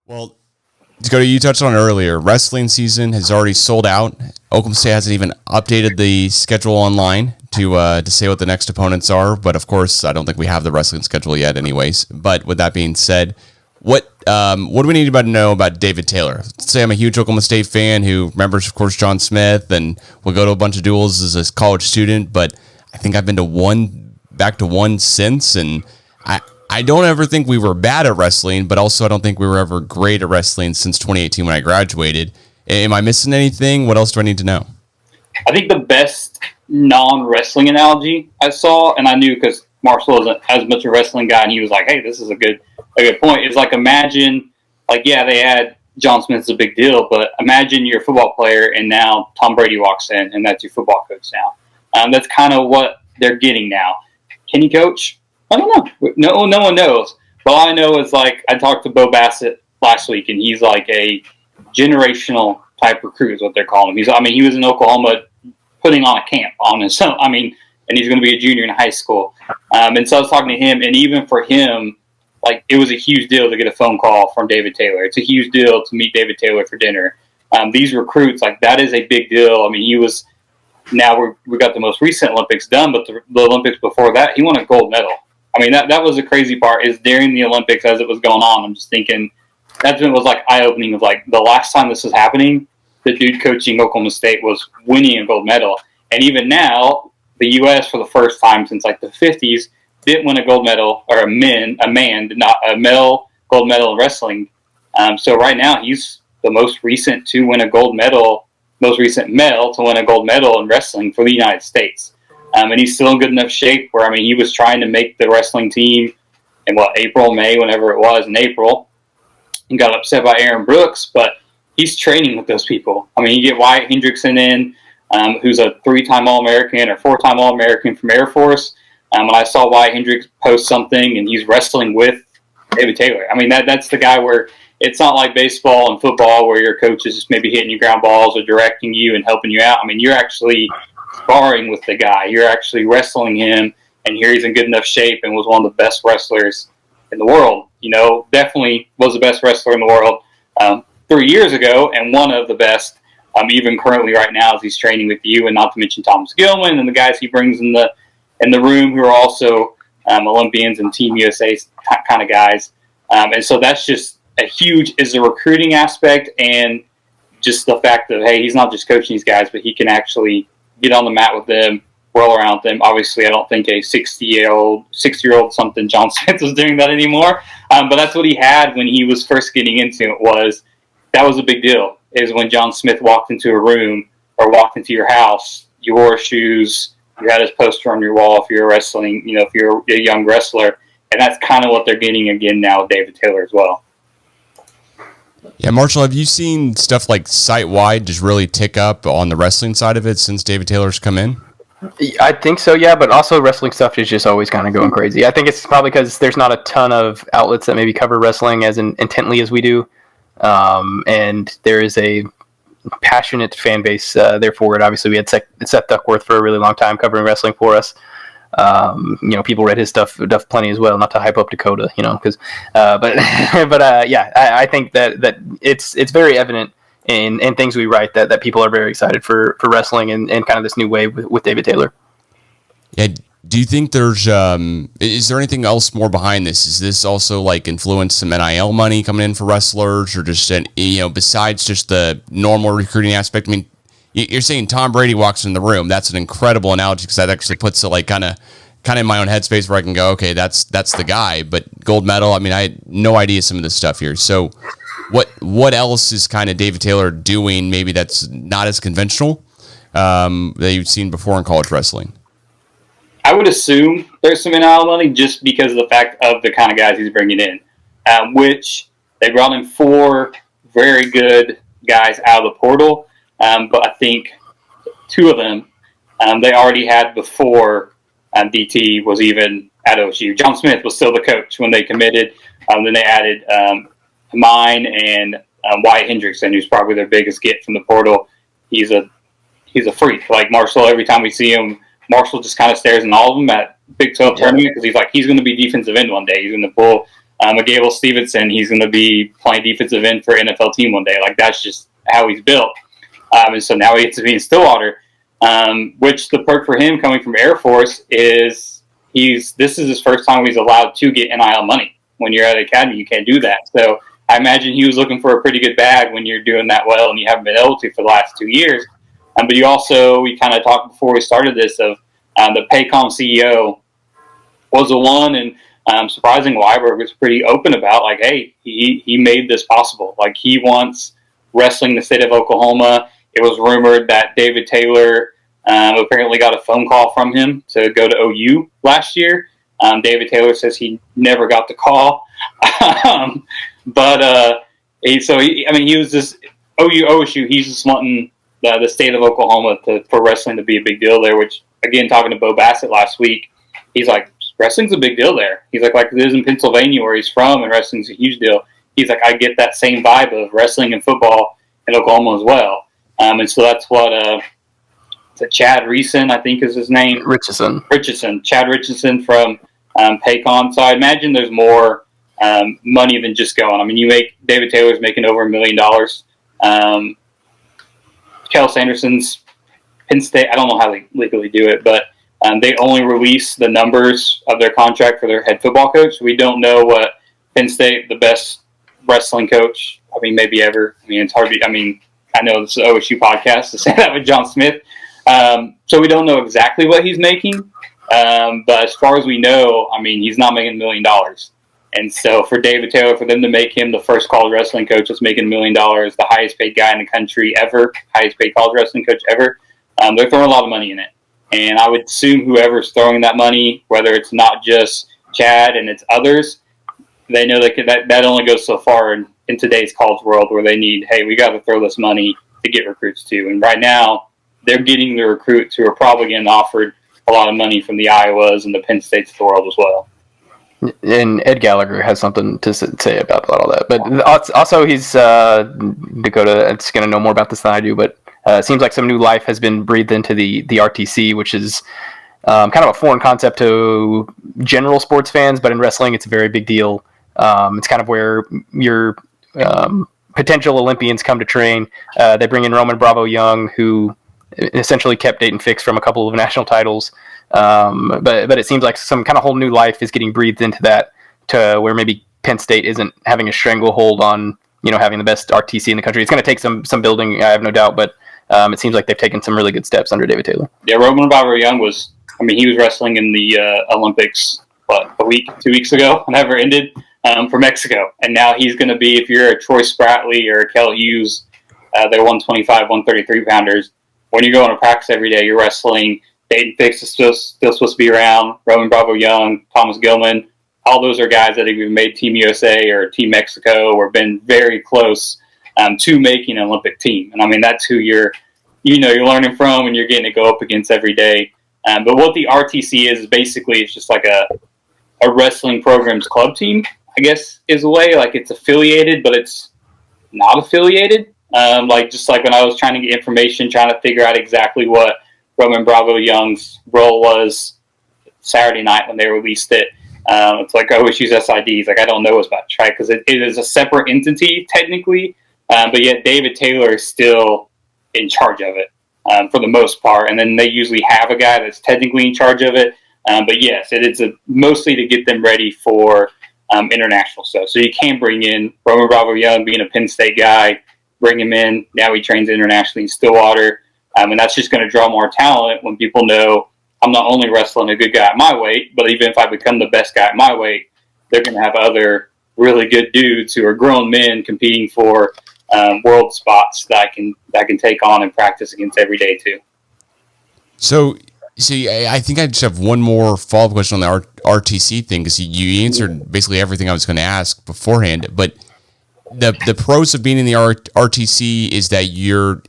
Well, Dakota, you touched on it earlier. Wrestling season has already sold out. Oklahoma State hasn't even updated the schedule online to say what the next opponents are. But of course, I don't think we have the wrestling schedule yet, anyways. But with that being said, what do we need to know about David Taylor? Let's say I'm a huge Oklahoma State fan who remembers, of course, John Smith, and will go to a bunch of duels as a college student. But I think I've been to back to one since, and I don't ever think we were bad at wrestling, but also I don't think we were ever great at wrestling since 2018 when I graduated. Am I missing anything? What else do I need to know? I think the best non-wrestling analogy I saw, and I knew because Marshall isn't as much a wrestling guy, and he was like, hey, this is a good point, is like imagine, like, yeah, they had John Smith's a big deal, but imagine you're a football player and now Tom Brady walks in and that's your football coach now. That's kind of what they're getting now. Can he coach? I don't know. No one knows. But all I know is, like, I talked to Bo Bassett last week, and he's like a generational type recruit is what they're calling him. He was in Oklahoma putting on a camp on his own. And he's going to be a junior in high school. And so I was talking to him, and even for him, like, it was a huge deal to get a phone call from David Taylor. It's a huge deal to meet David Taylor for dinner. These recruits, like, that is a big deal. Now we got the most recent Olympics done, but the Olympics before that, he won a gold medal. That was the crazy part, is during the Olympics as it was going on, I'm just thinking that's when it was like eye-opening of like the last time this was happening, the dude coaching Oklahoma State was winning a gold medal. And even now, the U.S. for the first time since like the 50s didn't win a gold medal, or a man did not, a male gold medal in wrestling. So right now he's the most recent most recent male to win a gold medal in wrestling for the United States. And he's still in good enough shape where, he was trying to make the wrestling team in May, whenever it was in April, and got upset by Aaron Brooks, but he's training with those people. You get Wyatt Hendrickson in, who's a 3-time All-American or 4-time All-American from Air Force. And I saw Wyatt Hendricks post something, and he's wrestling with David Taylor. That's the guy where it's not like baseball and football where your coach is just maybe hitting you ground balls or directing you and helping you out. You're actually sparring with the guy. You're actually wrestling him, and here he's in good enough shape and was one of the best wrestlers in the world. Definitely was the best wrestler in the world 3 years ago, and one of the best even currently right now as he's training with you, and not to mention Thomas Gilman and the guys he brings in the room who are also Olympians and Team USA kind of guys. And so that's just a huge is the recruiting aspect, and just the fact that, hey, he's not just coaching these guys, but he can actually get on the mat with them, roll around them. Obviously, I don't think a 60-year-old something John Smith was doing that anymore. But that's what he had when he was first getting into it. That was a big deal, is when John Smith walked into a room or walked into your house, you wore shoes, you had his poster on your wall if you're wrestling, if you're a young wrestler. And that's kind of what they're getting again now with David Taylor as well. Yeah, Marshall, have you seen stuff like site-wide just really tick up on the wrestling side of it since David Taylor's come in? I think so, yeah, but also wrestling stuff is just always kind of going crazy. I think it's probably because there's not a ton of outlets that maybe cover wrestling as intently as we do, and there is a passionate fan base there for it. Obviously, we had Seth Duckworth for a really long time covering wrestling for us. People read his stuff plenty as well. Not to hype up Dekota, I think that it's very evident in things we write that people are very excited for wrestling and kind of this new wave with David Taylor. Yeah. Do you think there's is there anything else more behind this? Is this also like influence some NIL money coming in for wrestlers, or just besides just the normal recruiting aspect? You're saying Tom Brady walks in the room. That's an incredible analogy, because that actually puts it like kind of in my own headspace where I can go, okay, that's the guy. But gold medal, I had no idea some of this stuff here. So what else is kind of David Taylor doing maybe that's not as conventional that you've seen before in college wrestling? I would assume there's some NIL money just because of the fact of the kind of guys he's bringing in, which they brought in 4 very good guys out of the portal. But I think 2 of them they already had before DT was even at OSU. John Smith was still the coach when they committed. Then they added mine and Wyatt Hendrickson, who's probably their biggest get from the portal. He's a freak. Like Marshall, every time we see him, Marshall just kind of stares in all of them at Big 12 tournament, because he's going to be defensive end one day. He's going to pull Gable Stevenson, he's going to be playing defensive end for an NFL team one day. Like, that's just how he's built. And so now he gets to be in Stillwater, which the perk for him coming from Air Force is this is his first time he's allowed to get NIL money. When you're at the academy, you can't do that. So I imagine he was looking for a pretty good bag when you're doing that well and you haven't been able to for the last 2 years. But we kind of talked before we started this of the Paycom CEO was the one, and surprisingly, Weiberg was pretty open about, like, hey, he made this possible. Like, he wants wrestling in the state of Oklahoma. It was rumored that David Taylor apparently got a phone call from him to go to OU last year. David Taylor says he never got the call. He was just OSU. He's just wanting the state of Oklahoma for wrestling to be a big deal there, which, again, talking to Bo Bassett last week, he's like, wrestling's a big deal there. He's like it is in Pennsylvania where he's from, and wrestling's a huge deal. He's like, I get that same vibe of wrestling and football in Oklahoma as well. And so that's what Chad Reeson, I think is his name. Richardson. Chad Richardson from Paycom. So I imagine there's more money than just going. I mean, David Taylor's making over $1 million. Kel Sanderson's Penn State, I don't know how they legally do it, but they only release the numbers of their contract for their head football coach. We don't know what Penn State, the best wrestling coach, maybe ever. It's hard to, I know this is an OSU podcast to say that with John Smith. So we don't know exactly what he's making. But as far as we know, he's not making $1 million. And so for David Taylor, for them to make him the first college wrestling coach that's making $1 million, the highest paid guy in the country ever, highest paid college wrestling coach ever, they're throwing a lot of money in it. And I would assume whoever's throwing that money, whether it's not just Chad and it's others, they know that only goes so far in today's college world where they need, hey, we got to throw this money to get recruits too. And right now, they're getting the recruits who are probably getting offered a lot of money from the Iowas and the Penn States of the world as well. And Ed Gallagher has something to say about all that. But also, he's Dekota. It's going to know more about this than I do. But it seems like some new life has been breathed into the RTC, which is kind of a foreign concept to general sports fans. But in wrestling, it's a very big deal. It's kind of where your potential Olympians come to train. They bring in Roman Bravo Young, who essentially kept Dayton Fix from a couple of national titles. But it seems like some kind of whole new life is getting breathed into that, to where maybe Penn State isn't having a stranglehold on, having the best RTC in the country. It's going to take some building, I have no doubt, but it seems like they've taken some really good steps under David Taylor. Yeah, Roman Bravo Young he was wrestling in the Olympics, 2 weeks ago, whenever it ended, for Mexico. And now he's going to be, if you're a Troy Spratley or a Kel Hughes, they're 125, 133 pounders. When you go on a practice every day, you're wrestling. Dayton Fix is still supposed to be around. Roman Bravo Young, Thomas Gilman, all those are guys that have even made Team USA or Team Mexico or been very close to making an Olympic team. And that's who you're learning from and you're getting to go up against every day. But what the RTC is basically, it's just like a wrestling program's club team, I guess, is a way. Like, it's affiliated, but it's not affiliated. Just like when I was trying to get information, trying to figure out exactly what Roman Bravo Young's role was Saturday night when they released it. It's like OSU's SIDs. Like, I don't know what's about to try because it is a separate entity technically, but yet David Taylor is still in charge of it for the most part. And then they usually have a guy that's technically in charge of it. But yes, it is mostly to get them ready for international stuff. So you can bring in Roman Bravo Young, being a Penn State guy, bring him in. Now he trains internationally in Stillwater. And that's just going to draw more talent when people know I'm not only wrestling a good guy at my weight, but even if I become the best guy at my weight, they're going to have other really good dudes who are grown men competing for world spots that I can take on and practice against every day too. So, see, I think I just have one more follow-up question on the RTC thing, because you answered basically everything I was going to ask beforehand, but the pros of being in the RTC is that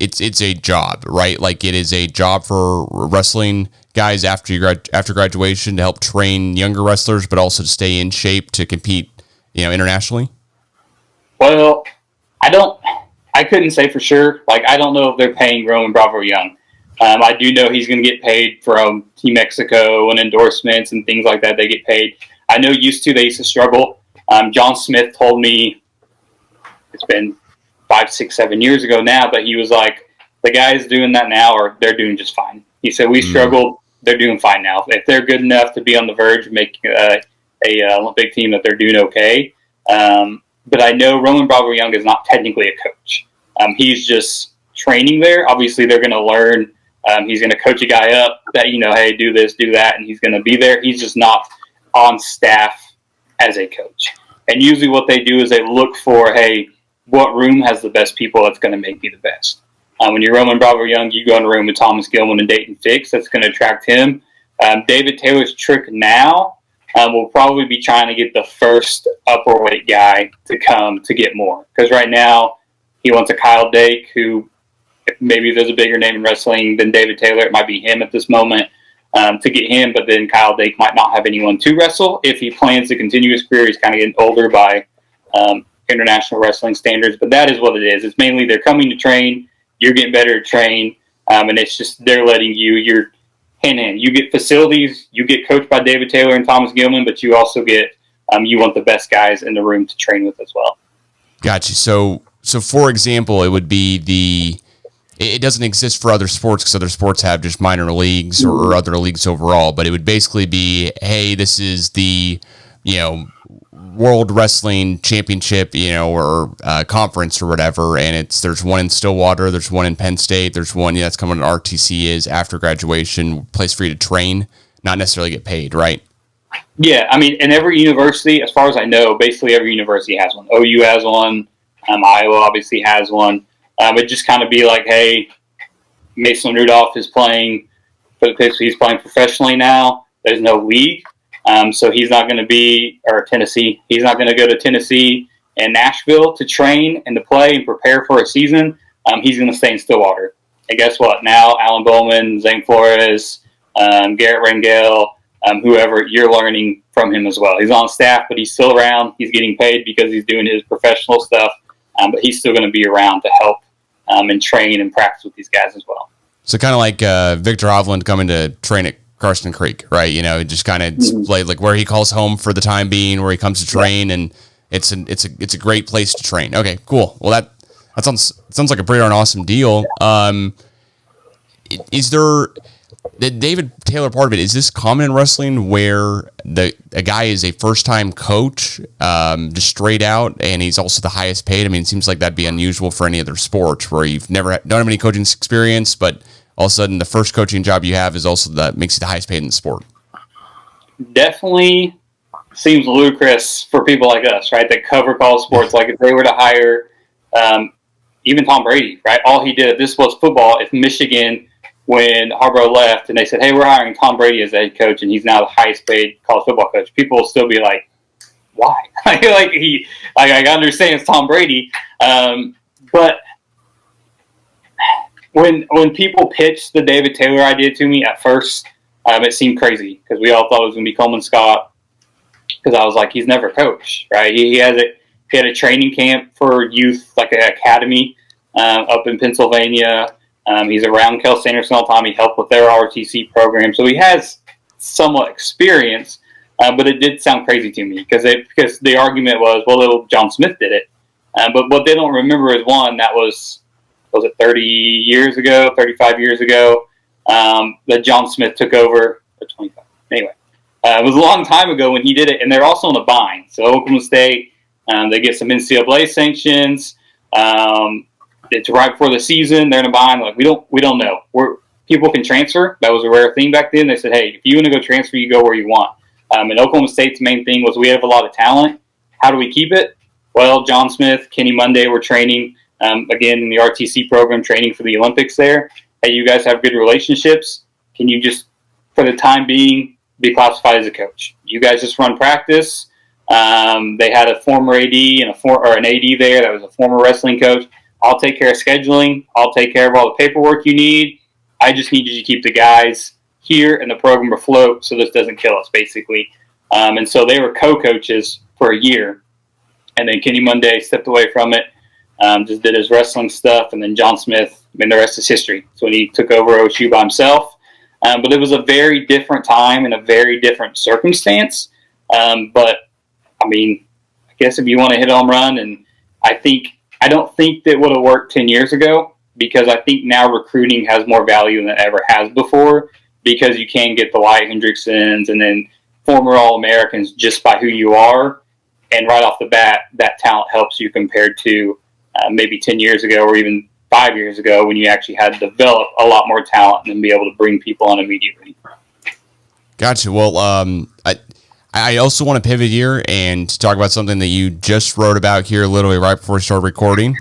it's a job, right? Like, it is a job for wrestling guys after graduation to help train younger wrestlers, but also to stay in shape to compete, internationally. Well, I couldn't say for sure. Like, I don't know if they're paying Roman Bravo Young. I do know he's going to get paid from Team Mexico and endorsements and things like that. They get paid. I know they used to struggle John Smith told me, it's been 5, 6, 7 years ago now, but he was like, the guys doing that now they're doing just fine. He said, we struggled. They're doing fine now. If they're good enough to be on the verge of making a Olympic team, that they're doing okay. But I know Roman Bravo Young is not technically a coach. He's just training there. Obviously, they're going to learn. He's going to coach a guy up that, hey, do this, do that, and he's going to be there. He's just not on staff as a coach. And usually what they do is they look for, hey, what room has the best people that's going to make you the best. When you're Roman Bravo Young, you go in a room with Thomas Gilman and Dayton Fix. That's going to attract him. David Taylor's trick now will probably be trying to get the first upper weight guy to come to get more. Because right now, he wants a Kyle Dake, who, if maybe there's a bigger name in wrestling than David Taylor, it might be him at this moment, to get him. But then Kyle Dake might not have anyone to wrestle. If he plans to continue his career, he's kind of getting older by international wrestling standards. But that is what it is. It's mainly they're coming to train. You're getting better at train, and it's just they're letting you're hand-in-hand. You get facilities, you get coached by David Taylor and Thomas Gilman, but you also get you want the best guys in the room to train with as well. Gotcha. So for example, it would be it doesn't exist for other sports because other sports have just minor leagues or other leagues overall, but it would basically be, hey, this is the World Wrestling Championship, or conference or whatever, and there's one in Stillwater, there's one in Penn State, there's one that's coming to RTC is after graduation, place for you to train, not necessarily get paid, right? Yeah, I mean, and every university, as far as I know, basically every university has one. OU has one, Iowa obviously has one. It'd just kind of be like, hey, Mason Rudolph is playing for the Pistons, he's playing professionally now. There's no league. So he's not going to be, or Tennessee, he's not going to go to Tennessee and Nashville to train and to play and prepare for a season. He's going to stay in Stillwater. And guess what? Now, Alan Bowman, Zane Flores, Garrett Rangel, whoever, you're learning from him as well. He's on staff, but he's still around. He's getting paid because he's doing his professional stuff, but he's still going to be around to help and train and practice with these guys as well. So kind of like Victor Hovland coming to train at Karsten Creek, right? Just kind of played like where he calls home for the time being, where he comes to train, and it's a great place to train. Okay, cool. Well, that sounds like a pretty darn awesome deal. Is there the David Taylor part of it? Is this common in wrestling where a guy is a first time coach, just straight out, and he's also the highest paid? I mean, it seems like that'd be unusual for any other sport where you've don't have any coaching experience, but all of a sudden, the first coaching job you have is also that makes you the highest paid in the sport. Definitely seems ludicrous for people like us, right, that cover college sports. Like if they were to hire even Tom Brady, right, all he did, this was football. If Michigan, when Harbaugh left, and they said, hey, we're hiring Tom Brady as the head coach, and he's now the highest paid college football coach, people will still be like, why? I understand it's Tom Brady, but when people pitched the David Taylor idea to me at first, it seemed crazy because we all thought it was going to be Coleman Scott. Because I was like, he's never coached, right? He had a training camp for youth, like an academy up in Pennsylvania. He's around Kel Sanderson all the time. He helped with their RTC program, so he has somewhat experience. But it did sound crazy to me because the argument was, well, John Smith did it. But what they don't remember is one that was it 30 years ago, 35 years ago, that John Smith took over, or 25. Anyway, it was a long time ago when he did it, and they're also in a bind. So Oklahoma State, they get some NCAA sanctions. It's right before the season. They're in a bind. Like we don't know. People can transfer. That was a rare thing back then. They said, hey, if you want to go transfer, you go where you want. And Oklahoma State's main thing was we have a lot of talent. How do we keep it? Well, John Smith, Kenny Monday were training. Again, in the RTC program, training for the Olympics there. Hey, you guys have good relationships. Can you just, for the time being, be classified as a coach? You guys just run practice. They had a former AD and an AD there that was a former wrestling coach. I'll take care of scheduling. I'll take care of all the paperwork you need. I just need you to keep the guys here and the program afloat so this doesn't kill us, basically. And so they were co-coaches for a year. And then Kenny Monday stepped away from it. Just did his wrestling stuff, and then John Smith, the rest is history. So when he took over OSU by himself. But it was a very different time and a very different circumstance. But, I mean, guess if you want to hit home run, and I don't think that would have worked 10 years ago, because I think now recruiting has more value than it ever has before, because you can get the Wyatt Hendricksons and then former All-Americans just by who you are. And right off the bat, that talent helps you compared to maybe 10 years ago or even 5 years ago, when you actually had to develop a lot more talent and be able to bring people on immediately. Gotcha. Well, I also want to pivot here and talk about something that you just wrote about here literally right before we started recording.